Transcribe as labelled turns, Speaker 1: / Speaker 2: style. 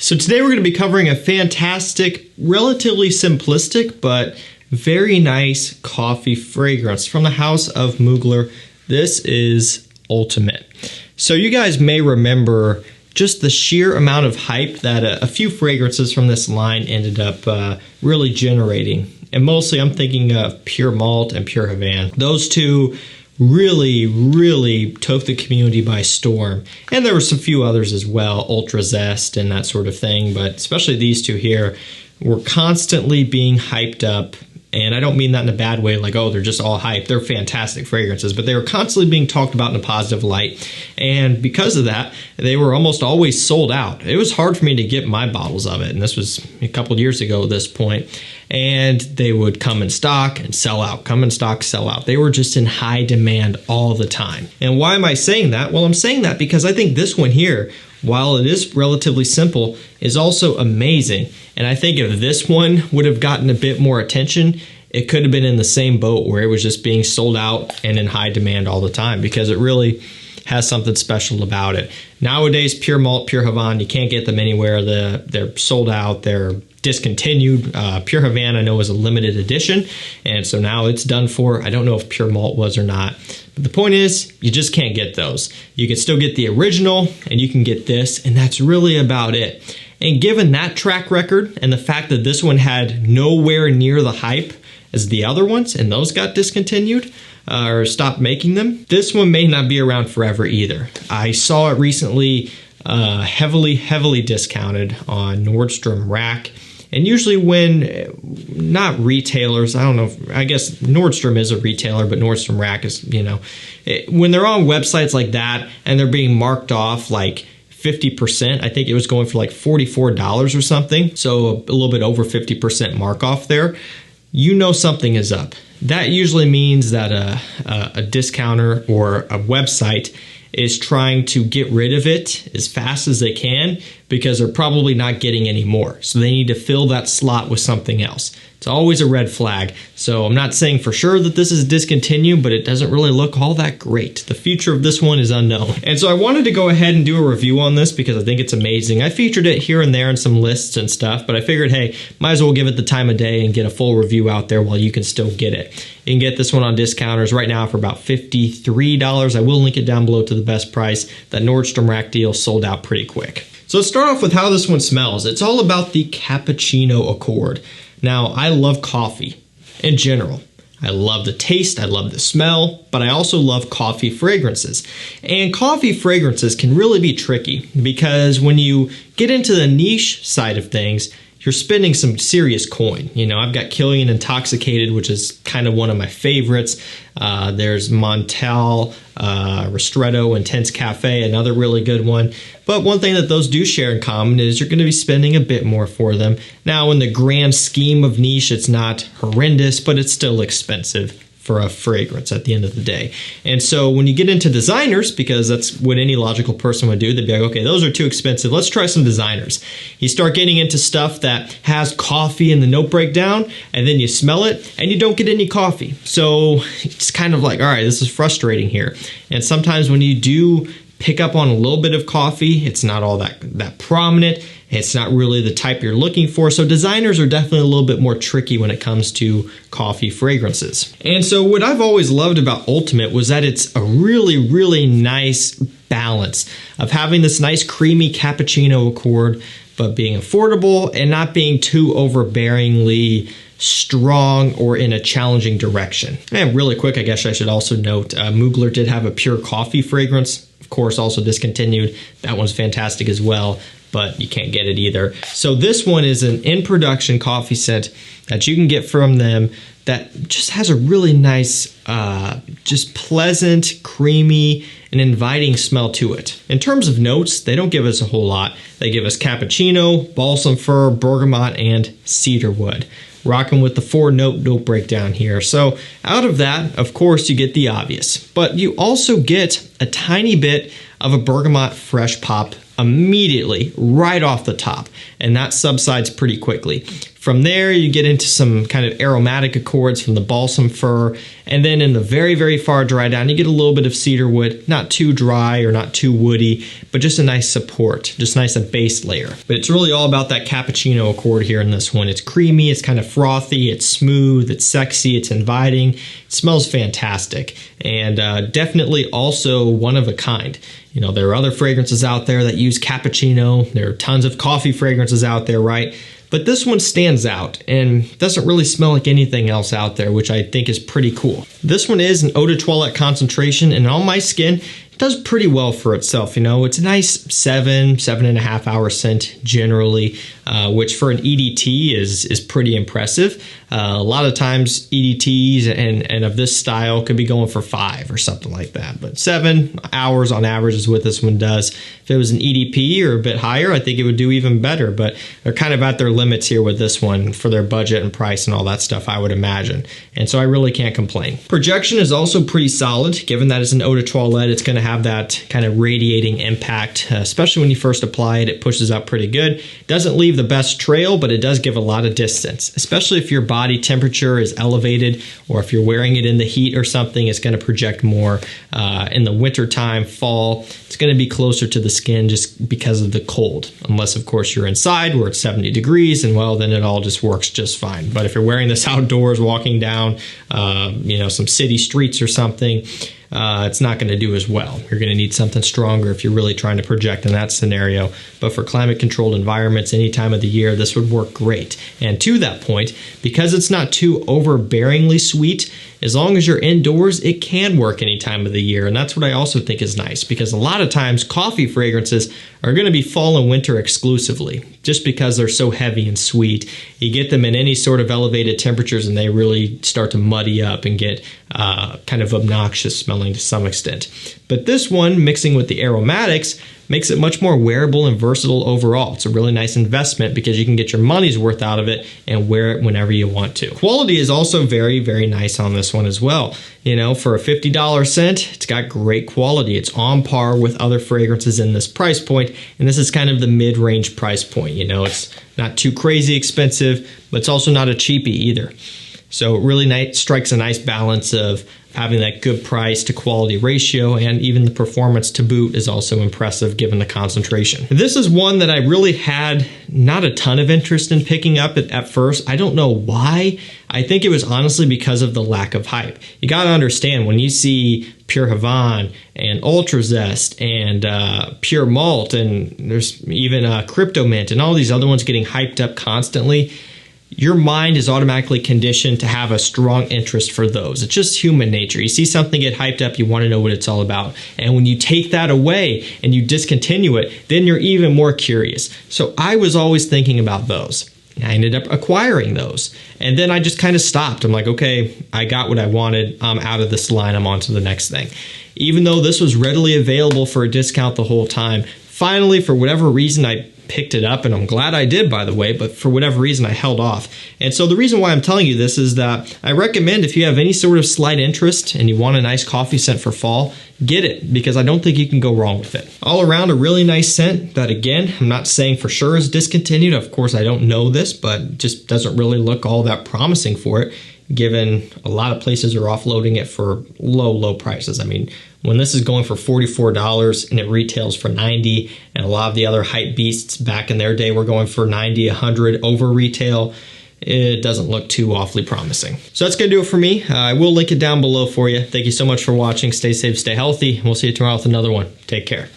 Speaker 1: So today we're going to be covering a fantastic, relatively simplistic, but very nice coffee fragrance from the house of Mugler. This is Ultimate. So you guys may remember just the sheer amount of hype that a few fragrances from this line ended up really generating. And mostly I'm thinking of Pure Malt and Pure Havana. Those two really took the community by storm. And there were some few others as well, Ultra Zest and that sort of thing, but especially these two here were constantly being hyped up. And I don't mean that in a bad way, like, oh, they're just all hype. They're fantastic fragrances, but they were constantly being talked about in a positive light. And because of that, they were almost always sold out. It was hard for me to get my bottles of it, and this was a couple of years ago at this point. And they would come in stock and sell out, come in stock, sell out. They were just in high demand all the time. And why am I saying that? Well, I'm saying that because I think this one here, while it is relatively simple, is also amazing. And I think if this one would have gotten a bit more attention, it could have been in the same boat where it was just being sold out and in high demand all the time, because it really has something special about it. Nowadays, Pure Malt, Pure Havana, you can't get them anywhere. They're sold out. They're discontinued. Pure Havana, I know, is a limited edition, and so now it's done for. I don't know if Pure Malt was or not. But the point is, you just can't get those. You can still get the original, and you can get this, and that's really about it. And given that track record, and the fact that this one had nowhere near the hype as the other ones, and those got discontinued, or stopped making them, this one may not be around forever either. I saw it recently heavily discounted on Nordstrom Rack. And usually when, not retailers, I don't know, I guess Nordstrom is a retailer, but Nordstrom Rack is, when they're on websites like that and they're being marked off like 50%, I think it was going for like $44 or something. So a little bit over 50% mark off there. You know something is up. That usually means that a discounter or a website is trying to get rid of it as fast as they can, because they're probably not getting any more. So they need to fill that slot with something else. It's always a red flag. So I'm not saying for sure that this is discontinued, but it doesn't really look all that great. The future of this one is unknown. And so I wanted to go ahead and do a review on this because I think it's amazing. I featured it here and there in some lists and stuff, but I figured, hey, might as well give it the time of day and get a full review out there while you can still get it. You can get this one on discounters right now for about $53. I will link it down below to the best price. That Nordstrom Rack deal sold out pretty quick. So let's start off with how this one smells. It's all about the cappuccino accord. Now, I love coffee in general. I love the taste, I love the smell, but I also love coffee fragrances. And coffee fragrances can really be tricky because when you get into the niche side of things, you're spending some serious coin. I've got Killian Intoxicated, which is kind of one of my favorites. There's Montel, Ristretto, Intense Cafe, another really good one. But one thing that those do share in common is you're going to be spending a bit more for them. Now, in the grand scheme of niche, it's not horrendous, but it's still expensive for a fragrance at the end of the day. And so when you get into designers, because that's what any logical person would do, they'd be like, okay, those are too expensive. Let's try some designers. You start getting into stuff that has coffee in the note breakdown, and then you smell it and you don't get any coffee. So it's kind of like, all right, this is frustrating here. And sometimes when you do pick up on a little bit of coffee, it's not all that prominent. It's not really the type you're looking for. So designers are definitely a little bit more tricky when it comes to coffee fragrances. And so what I've always loved about Ultimate was that it's a really nice balance of having this nice creamy cappuccino accord, but being affordable and not being too overbearingly strong or in a challenging direction. And really quick, I guess I should also note, Mugler did have a pure coffee fragrance, of course, also discontinued. That one's fantastic as well, but you can't get it either. So this one is an in-production coffee scent that you can get from them that just has a really nice, just pleasant, creamy, and inviting smell to it. In terms of notes, they don't give us a whole lot. They give us cappuccino, balsam fir, bergamot, and cedarwood. Rocking with the 4-note breakdown here. So out of that, of course, you get the obvious, but you also get a tiny bit of a bergamot fresh pop immediately right off the top, and that subsides pretty quickly. From there, you get into some kind of aromatic accords from the balsam fir, and then in the very, very far dry down, you get a little bit of cedar wood, not too dry or not too woody, but just a nice support, just nice a base layer. But it's really all about that cappuccino accord here in this one. It's creamy, it's kind of frothy, it's smooth, it's sexy, it's inviting, it smells fantastic, and definitely also one of a kind. You know, there are other fragrances out there that use cappuccino. There are tons of coffee fragrances out there, right? But this one stands out and doesn't really smell like anything else out there, which I think is pretty cool. This one is an eau de toilette concentration, and on my skin, it does pretty well for itself. You know, it's a nice 7.5 hour scent generally, which for an EDT is pretty impressive. A lot of times EDTs and of this style could be going for 5 or something like that, but 7 hours on average is what this one does. If it was an EDP or a bit higher, I think it would do even better, but they're kind of at their limits here with this one for their budget and price and all that stuff, I would imagine. And so I really can't complain. Projection is also pretty solid, given that it's an eau de toilette. It's going to have that kind of radiating impact, especially when you first apply it. It pushes up pretty good. Doesn't leave the best trail, but it does give a lot of distance, especially if your body temperature is elevated or if you're wearing it in the heat or something. It's going to project more in the winter time, fall. It's going to be closer to the skin just because of the cold, unless of course you're inside where it's 70 degrees, and well, then it all just works just fine. But if you're wearing this outdoors, walking down you know, some city streets or something, it's not going to do as well. You're going to need something stronger if you're really trying to project in that scenario. But for climate controlled environments, any time of the year, this would work great. And to that point, because it's not too overbearingly sweet, as long as you're indoors, it can work any time of the year. And that's what I also think is nice, because a lot of times coffee fragrances are going to be fall and winter exclusively, just because they're so heavy and sweet. You get them in any sort of elevated temperatures and they really start to muddy up and get kind of obnoxious smelling to some extent. But this one, mixing with the aromatics, makes it much more wearable and versatile overall. It's a really nice investment because you can get your money's worth out of it and wear it whenever you want to. Quality is also very, very nice on this one as well. You know, for a $50 scent, it's got great quality. It's on par with other fragrances in this price point, and this is kind of the mid-range price point. You know, it's not too crazy expensive, but it's also not a cheapie either. So it really strikes a nice balance of having that good price to quality ratio, and even the performance to boot is also impressive given the concentration. This is one that I really had not a ton of interest in picking up at first. I don't know why. I think it was honestly because of the lack of hype. You got to understand, when you see Pure Havane and Ultra Zest and Pure Malt, and there's even Crypto Mint and all these other ones getting hyped up constantly, your mind is automatically conditioned to have a strong interest for those. It's just human nature. You see something get hyped up, you want to know what it's all about. And when you take that away and you discontinue it, then you're even more curious. So I was always thinking about those. I ended up acquiring those. And then I just kind of stopped. I'm like, okay, I got what I wanted. I'm out of this line. I'm on to the next thing. Even though this was readily available for a discount the whole time, finally, for whatever reason, I picked it up, and I'm glad I did, by the way, but for whatever reason I held off. And so the reason why I'm telling you this is that I recommend, if you have any sort of slight interest and you want a nice coffee scent for fall, get it, because I don't think you can go wrong with it. All around, a really nice scent that, again, I'm not saying for sure is discontinued. Of course, I don't know this, but just doesn't really look all that promising for it, given a lot of places are offloading it for low prices. I mean, when this is going for $44 and it retails for $90, and a lot of the other hype beasts back in their day were going for $90, $100 over retail, it doesn't look too awfully promising. So that's going to do it for me. I will link it down below for you. Thank you so much for watching. Stay safe, stay healthy. We'll see you tomorrow with another one. Take care.